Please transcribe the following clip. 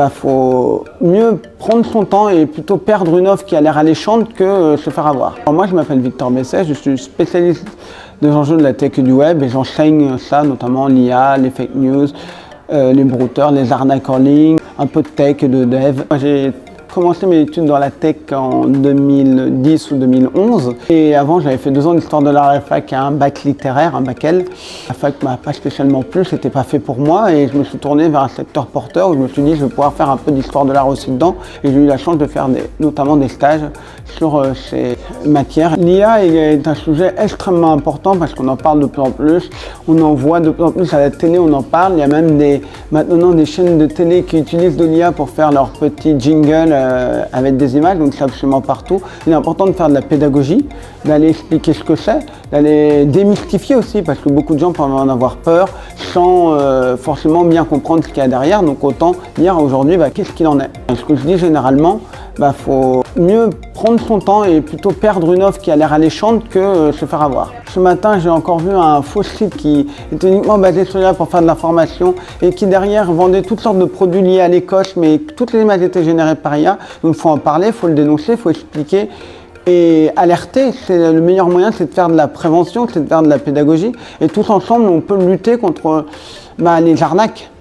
faut mieux prendre son temps et plutôt perdre une offre qui a l'air alléchante que se faire avoir. Alors moi, je m'appelle Victor Besset, je suis spécialiste des enjeux de la tech et du web et j'enseigne ça, notamment l'IA, les fake news, les brouteurs, les arnaques en ligne, un peu de tech et de dev. J'ai commencé mes études dans la tech en 2010 ou 2011 et avant j'avais fait 2 ans d'histoire de l'art à la fac, un bac littéraire, un bac L. La fac m'a pas spécialement plu, c'était pas fait pour moi et je me suis tourné vers un secteur porteur où je me suis dit je vais pouvoir faire un peu d'histoire de l'art aussi dedans et j'ai eu la chance de faire notamment des stages sur ces matières. L'IA est un sujet extrêmement important parce qu'on en parle de plus en plus, on en voit de plus en plus à la télé, on en parle, il y a même maintenant des chaînes de télé qui utilisent de l'IA pour faire leurs petits jingles avec des images, donc c'est absolument partout. Il est important de faire de la pédagogie, d'aller expliquer ce que c'est, d'aller démystifier aussi, parce que beaucoup de gens peuvent en avoir peur sans forcément bien comprendre ce qu'il y a derrière, donc autant dire aujourd'hui qu'est-ce qu'il en est. Ce que je dis généralement, faut mieux prendre son temps et plutôt perdre une offre qui a l'air alléchante que se faire avoir. Ce matin, j'ai encore vu un faux site qui était uniquement basé sur l'IA pour faire de la formation et qui derrière vendait toutes sortes de produits liés à l'Écosse, mais toutes les images étaient générées par IA. Donc il faut en parler, il faut le dénoncer, il faut expliquer et alerter. C'est le meilleur moyen, c'est de faire de la prévention, c'est de faire de la pédagogie et tous ensemble, on peut lutter contre les arnaques.